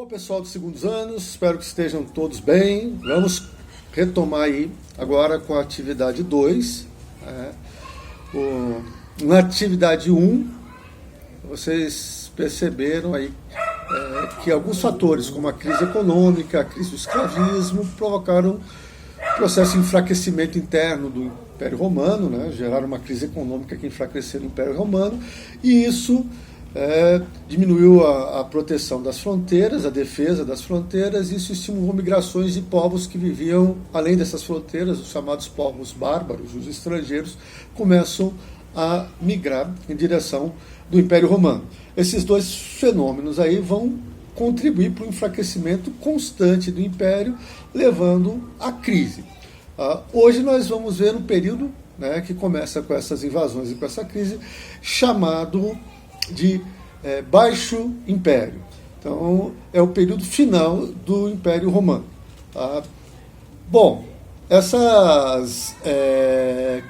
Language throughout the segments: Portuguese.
Olá pessoal dos segundos anos, espero que estejam todos bem. Vamos retomar aí agora com a atividade 2. Na atividade 1, vocês perceberam aí que alguns fatores, como a crise econômica, a crise do escravismo, provocaram um processo de enfraquecimento interno do Império Romano, né? Geraram uma crise econômica que enfraqueceu o Império Romano, e isso diminuiu a proteção das fronteiras, a defesa das fronteiras, e isso estimulou migrações de povos que viviam além dessas fronteiras. Os chamados povos bárbaros, os estrangeiros, começam a migrar em direção do Império Romano. Esses dois fenômenos aí vão contribuir para o enfraquecimento constante do Império, levando à crise. Hoje nós vamos ver um período, né, que começa com essas invasões e com essa crise, chamado de Baixo Império. Então, é o período final do Império Romano. Bom, essas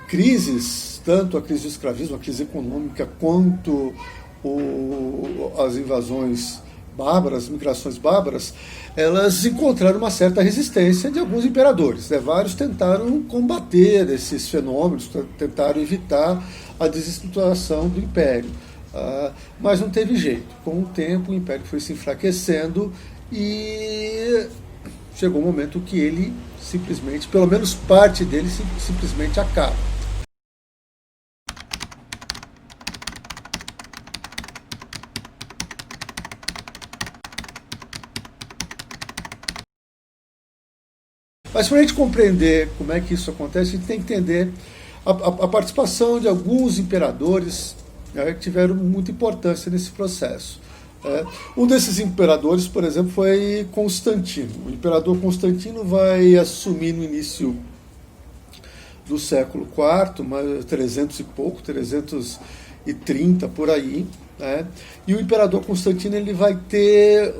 crises, tanto a crise do escravismo, a crise econômica, quanto as invasões bárbaras, migrações bárbaras, elas encontraram uma certa resistência de alguns imperadores, né? Vários tentaram combater esses fenômenos, tentaram evitar a desestruturação do Império. Mas não teve jeito. Com o tempo, o Império foi se enfraquecendo e chegou um momento que ele simplesmente, pelo menos parte dele, simplesmente acaba. Mas para a gente compreender como é que isso acontece, a gente tem que entender a participação de alguns imperadores que tiveram muita importância nesse processo. Um desses imperadores, por exemplo, foi Constantino. O imperador Constantino vai assumir no início do século IV, 300 e pouco, 330 por aí. E o imperador Constantino ele vai ter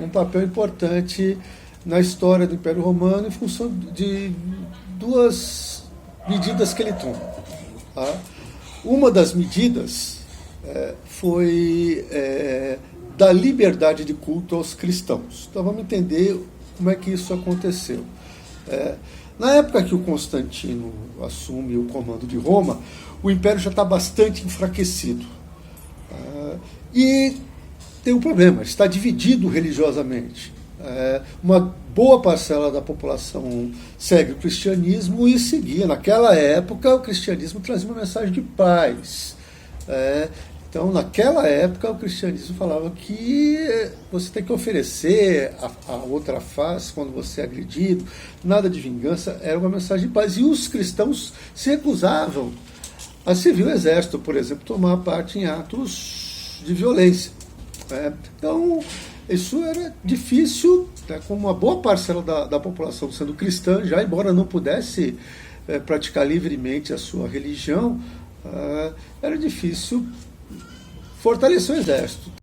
um papel importante na história do Império Romano em função de duas medidas que ele toma. Uma das medidas foi da liberdade de culto aos cristãos. Então vamos entender como é que isso aconteceu. Na época que o Constantino assume o comando de Roma, o Império já está bastante enfraquecido. E tem um problema, está dividido religiosamente. Uma boa parcela da população segue o cristianismo e seguia. Naquela época, o cristianismo trazia uma mensagem de paz. Então, naquela época, o cristianismo falava que você tem que oferecer a outra face quando você é agredido, nada de vingança, era uma mensagem de paz. E os cristãos se recusavam a servir o exército, por exemplo, tomar parte em atos de violência. Então, isso era difícil, com uma boa parcela da população sendo cristã, já embora não pudesse praticar livremente a sua religião, era difícil fortalecer o exército.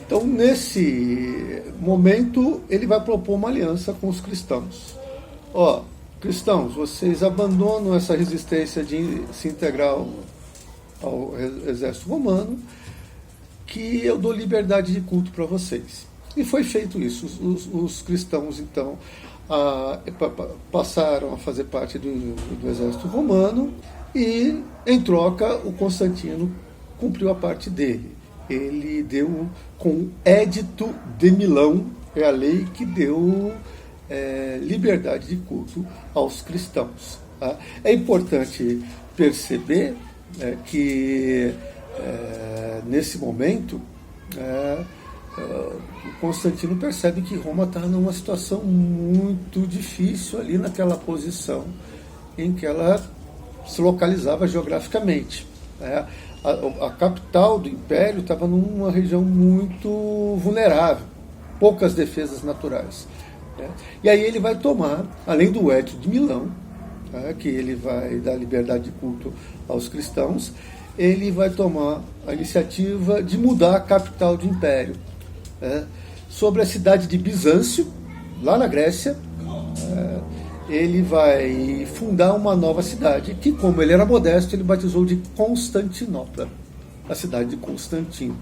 Então, nesse momento, ele vai propor uma aliança com os cristãos. Cristãos, vocês abandonam essa resistência de se integrar ao exército romano, que eu dou liberdade de culto para vocês. E foi feito isso. Os cristãos, então, passaram a fazer parte do exército romano e, em troca, o Constantino cumpriu a parte dele. Ele deu, com o Édito de Milão, é a lei que deu liberdade de culto aos cristãos. É importante perceber que, nesse momento, o Constantino percebe que Roma está numa situação muito difícil ali naquela posição em que ela se localizava geograficamente. A capital do Império estava numa região muito vulnerável, poucas defesas naturais. E aí ele vai tomar, além do Edito de Milão, que ele vai dar liberdade de culto aos cristãos, ele vai tomar a iniciativa de mudar a capital do Império. Sobre a cidade de Bizâncio, lá na Grécia, ele vai fundar uma nova cidade, que, como ele era modesto, ele batizou de Constantinopla, a cidade de Constantino.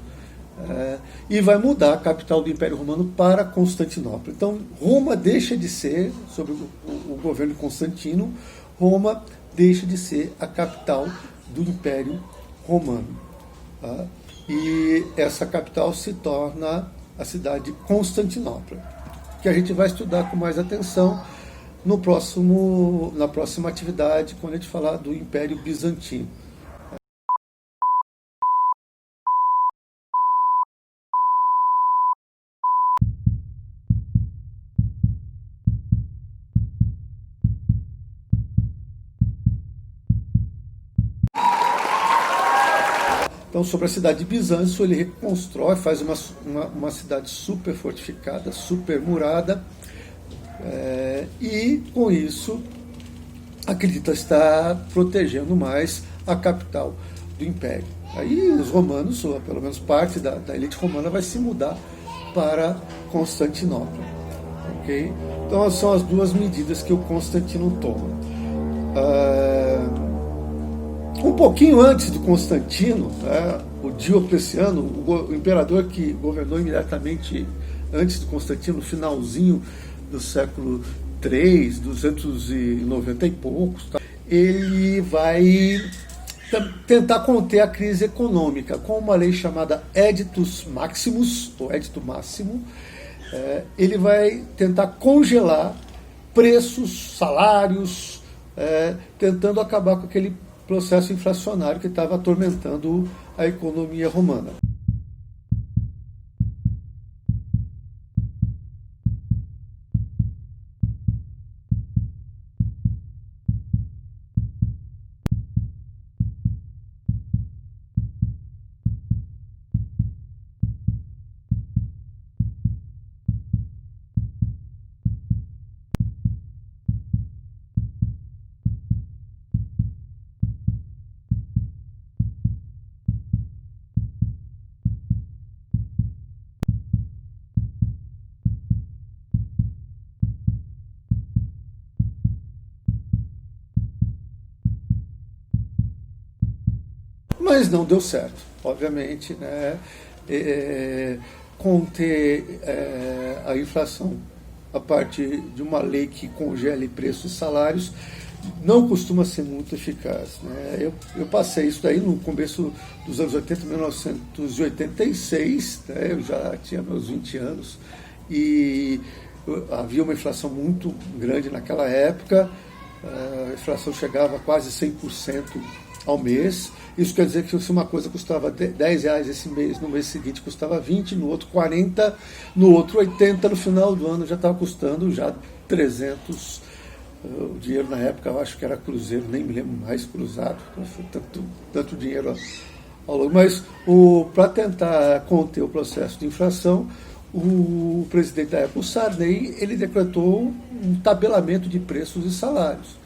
E vai mudar a capital do Império Romano para Constantinopla. Então, Roma deixa de ser, sob o governo de Constantino, Roma deixa de ser a capital do Império Romano. E essa capital se torna a cidade de Constantinopla, que a gente vai estudar com mais atenção na próxima atividade, quando a gente falar do Império Bizantino. Então, sobre a cidade de Bizâncio, ele reconstrói, faz uma cidade super fortificada, super murada, e, com isso, acredita estar protegendo mais a capital do Império. Aí os romanos, ou pelo menos parte da elite romana, vai se mudar para Constantinopla. Okay? Então, são as duas medidas que o Constantino toma. Um pouquinho antes de Constantino, o Diocleciano, o imperador que governou imediatamente antes de Constantino, no finalzinho do século III, 290 e poucos, ele vai tentar conter a crise econômica com uma lei chamada Editus Maximus, ou Edito Máximo. Ele vai tentar congelar preços, salários, tentando acabar com aquele processo inflacionário que estava atormentando a economia romana. Mas não deu certo, obviamente, né? Conter a inflação a partir de uma lei que congele preços e salários não costuma ser muito eficaz, né? Eu passei isso daí no começo dos anos 80, 1986, né? Eu já tinha meus 20 anos e havia uma inflação muito grande naquela época, a inflação chegava a quase 100% ao mês. Isso quer dizer que se uma coisa custava R$10 esse mês, no mês seguinte custava 20, no outro 40, no outro 80, no final do ano já estava custando já 300. O dinheiro na época eu acho que era cruzeiro, nem me lembro mais cruzado, foi tanto dinheiro ao longo. Mas para tentar conter o processo de inflação, o presidente da época, o Sarney, ele decretou um tabelamento de preços e salários.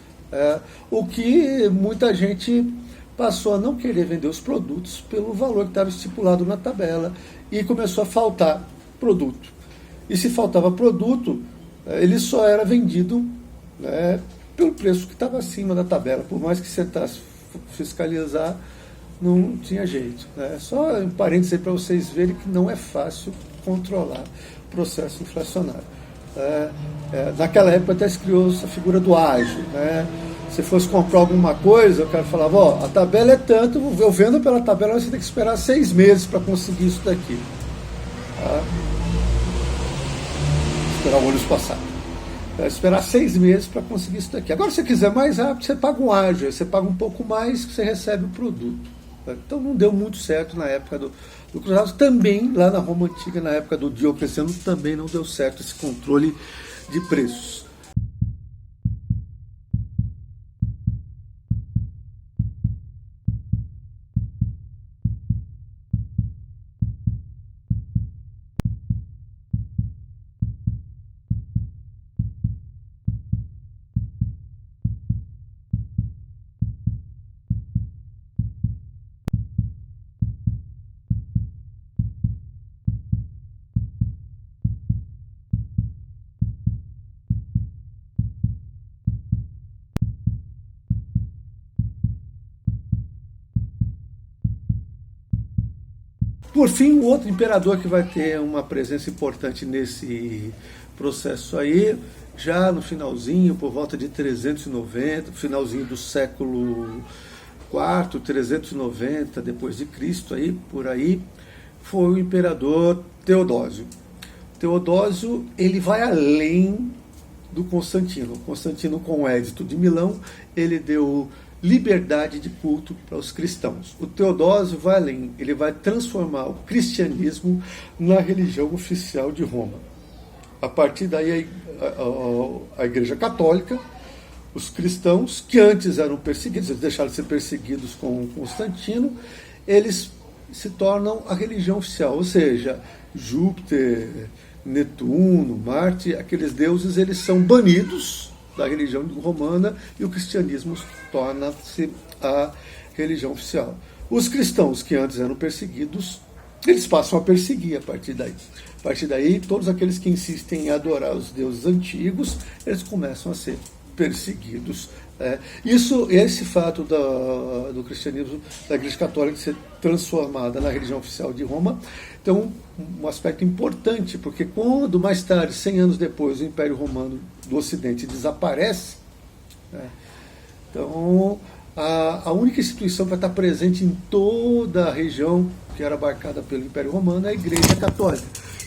O que muita gente passou a não querer vender os produtos pelo valor que estava estipulado na tabela e começou a faltar produto. E se faltava produto, ele só era vendido, né, pelo preço que estava acima da tabela. Por mais que você tentasse fiscalizar, não tinha jeito, né? Só um parênteses aí para vocês verem que não é fácil controlar o processo inflacionário. Naquela época até se criou essa figura do ágio, né? Se fosse comprar alguma coisa, o cara falava, ó, a tabela é tanto, eu vendo pela tabela, mas você tem que esperar 6 meses para conseguir isso daqui. Tá? Esperar o ônibus passar. Esperar 6 meses para conseguir isso daqui. Agora, se você quiser mais rápido, você paga um ágio, você paga um pouco mais que você recebe o produto. Então não deu muito certo na época do Cruzado. Também, lá na Roma Antiga, na época do Diocleciano, também não deu certo esse controle de preços. Por fim, o outro imperador que vai ter uma presença importante nesse processo aí, já no finalzinho, por volta de 390, finalzinho do século IV, 390 depois de Cristo, aí, por aí, foi o imperador Teodósio. Teodósio, ele vai além do Constantino. Constantino, com o Édito de Milão, ele deu liberdade de culto para os cristãos. O Teodósio vai além, ele vai transformar o cristianismo na religião oficial de Roma. A partir daí, a Igreja Católica, os cristãos, que antes eram perseguidos, eles deixaram de ser perseguidos com Constantino, eles se tornam a religião oficial, ou seja, Júpiter, Netuno, Marte, aqueles deuses, eles são banidos da religião romana e o cristianismo torna-se a religião oficial. Os cristãos que antes eram perseguidos, eles passam a perseguir a partir daí. A partir daí, todos aqueles que insistem em adorar os deuses antigos, eles começam a ser perseguidos. Esse fato do cristianismo, da Igreja Católica ser transformada na religião oficial de Roma, tem um aspecto importante, porque quando mais tarde, 100 anos depois, o Império Romano do Ocidente desaparece, então a única instituição que vai estar presente em toda a região que era abarcada pelo Império Romano é a Igreja Católica.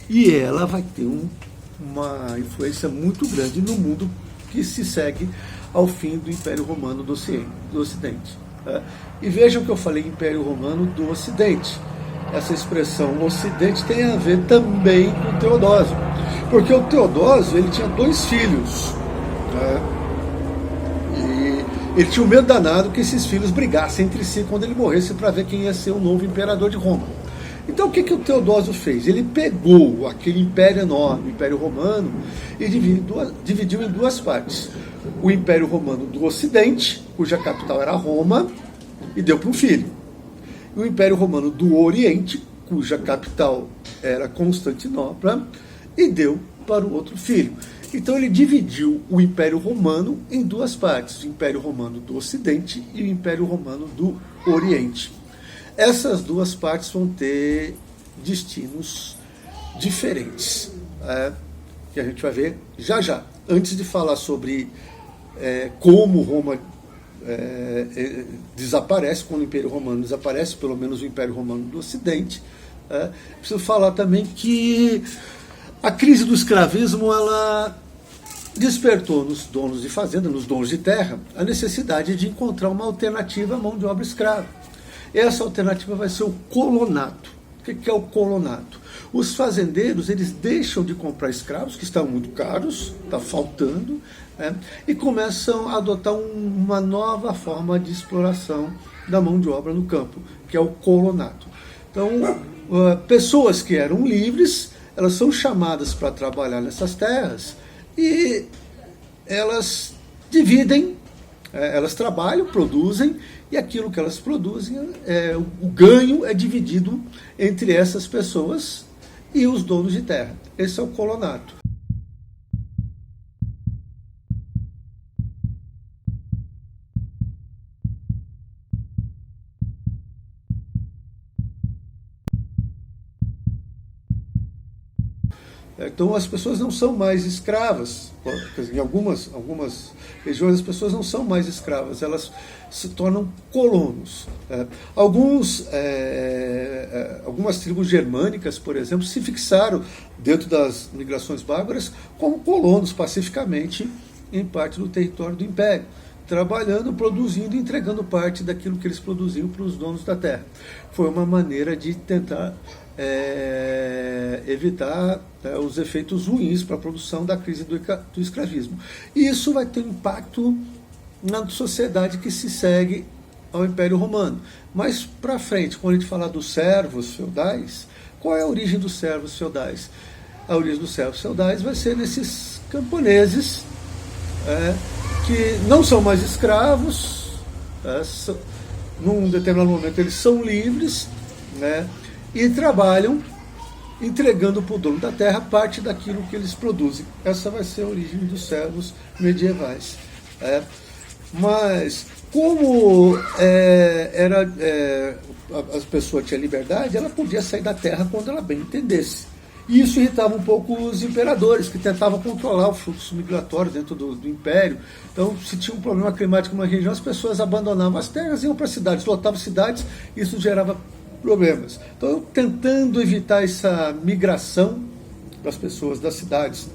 E ela vai ter uma influência muito grande no mundo que se segue ao fim do Império Romano do Ocidente. E vejam que eu falei Império Romano do Ocidente. Essa expressão Ocidente tem a ver também com o Teodósio, porque o Teodósio, ele tinha 2 filhos, e ele tinha um medo danado que esses filhos brigassem entre si quando ele morresse, para ver quem ia ser o novo imperador de Roma. Então o que o Teodósio fez? Ele pegou aquele império enorme, o Império Romano, e dividiu em 2 partes. O Império Romano do Ocidente, cuja capital era Roma, e deu para um filho. E o Império Romano do Oriente, cuja capital era Constantinopla, e deu para o outro filho. Então ele dividiu o Império Romano em 2 partes, o Império Romano do Ocidente e o Império Romano do Oriente. Essas 2 partes vão ter destinos diferentes, que a gente vai ver já já. Antes de falar sobre como Roma desaparece, quando o Império Romano desaparece, pelo menos o Império Romano do Ocidente, preciso falar também que a crise do escravismo, ela despertou nos donos de fazenda, nos donos de terra, a necessidade de encontrar uma alternativa à mão de obra escrava. Essa alternativa vai ser o colonato. O que é o colonato? Os fazendeiros, eles deixam de comprar escravos, que estão muito caros, está faltando, e começam a adotar uma nova forma de exploração da mão de obra no campo, que é o colonato. Então, pessoas que eram livres, elas são chamadas para trabalhar nessas terras e elas dividem, elas trabalham, produzem, e aquilo que elas produzem, o ganho é dividido entre essas pessoas e os donos de terra. Esse é o colonato. Então as pessoas não são mais escravas. Em algumas regiões as pessoas não são mais escravas, elas se tornam colonos. Algumas tribos germânicas, por exemplo, se fixaram dentro das migrações bárbaras como colonos pacificamente em parte do território do Império. trabalhando, produzindo e entregando parte daquilo que eles produziam para os donos da terra. Foi uma maneira de tentar evitar os efeitos ruins para a produção da crise do escravismo. E isso vai ter um impacto na sociedade que se segue ao Império Romano. Mas para frente, quando a gente falar dos servos feudais, qual é a origem dos servos feudais? A origem dos servos feudais vai ser nesses camponeses que não são mais escravos, num determinado momento eles são livres, e trabalham entregando para o dono da terra parte daquilo que eles produzem. Essa vai ser a origem dos servos medievais. Mas como a pessoa tinha liberdade, ela podia sair da terra quando ela bem entendesse. E isso irritava um pouco os imperadores, que tentavam controlar o fluxo migratório dentro do império. Então, se tinha um problema climático numa região, as pessoas abandonavam as terras e iam para cidades, lotavam cidades, e isso gerava problemas. Então, tentando evitar essa migração das pessoas das cidades,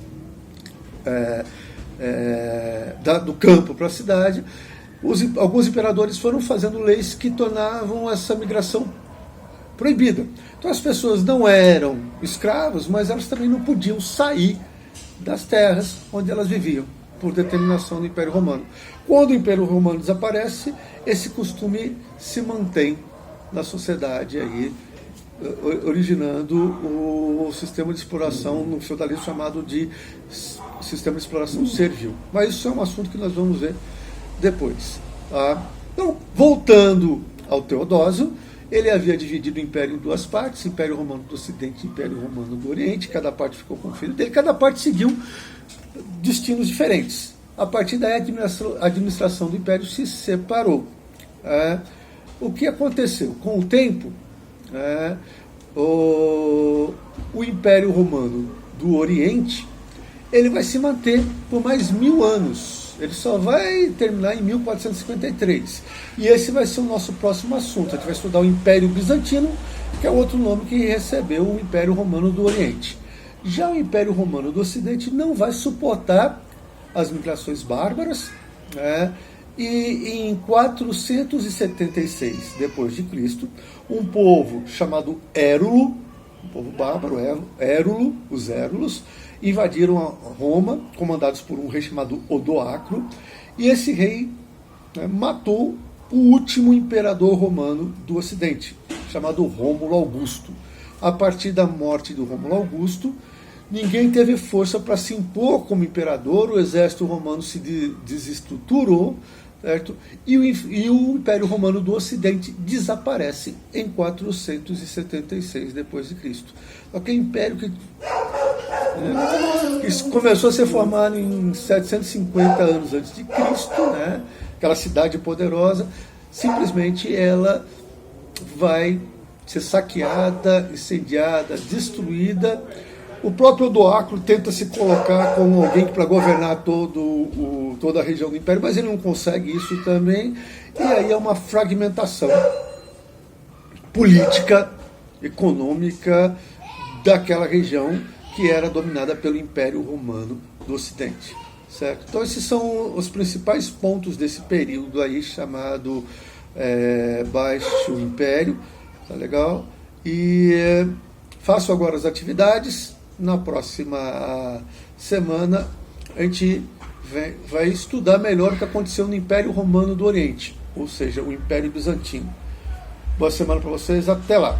do campo para a cidade, alguns imperadores foram fazendo leis que tornavam essa migração proibida. Então as pessoas não eram escravos, mas elas também não podiam sair das terras onde elas viviam, por determinação do Império Romano. Quando o Império Romano desaparece, esse costume se mantém na sociedade, aí, originando o sistema de exploração no feudalismo chamado de sistema de exploração servil. Mas isso é um assunto que nós vamos ver depois. Então, voltando ao Teodósio, ele havia dividido o Império em duas partes, Império Romano do Ocidente e Império Romano do Oriente. Cada parte ficou com o filho dele, cada parte seguiu destinos diferentes. A partir daí, a administração do Império se separou. O que aconteceu? Com o tempo, o Império Romano do Oriente ele vai se manter por mais 1000 anos. Ele só vai terminar em 1453. E esse vai ser o nosso próximo assunto. A gente vai estudar o Império Bizantino, que é outro nome que recebeu o Império Romano do Oriente. Já o Império Romano do Ocidente não vai suportar as migrações bárbaras, e em 476 depois de Cristo, um povo chamado Érulo, um povo bárbaro, Érulo, os Érulos, invadiram a Roma, comandados por um rei chamado Odoacro, e esse rei matou o último imperador romano do Ocidente, chamado Rômulo Augusto. A partir da morte do Rômulo Augusto, ninguém teve força para se impor como imperador, o exército romano se desestruturou, certo? E o Império Romano do Ocidente desaparece em 476 depois de Cristo. Aquele império que começou a ser formado em 750 anos antes de Cristo, aquela cidade poderosa, simplesmente ela vai ser saqueada, incendiada, destruída. O próprio Odoacro tenta se colocar como alguém para governar toda a região do Império, mas ele não consegue isso também, e aí é uma fragmentação política, econômica daquela região que era dominada pelo Império Romano do Ocidente. Certo? Então esses são os principais pontos desse período aí chamado Baixo Império, tá legal? E faço agora as atividades. Na próxima semana a gente vai estudar melhor o que aconteceu no Império Romano do Oriente, ou seja, o Império Bizantino. Boa semana para vocês, até lá!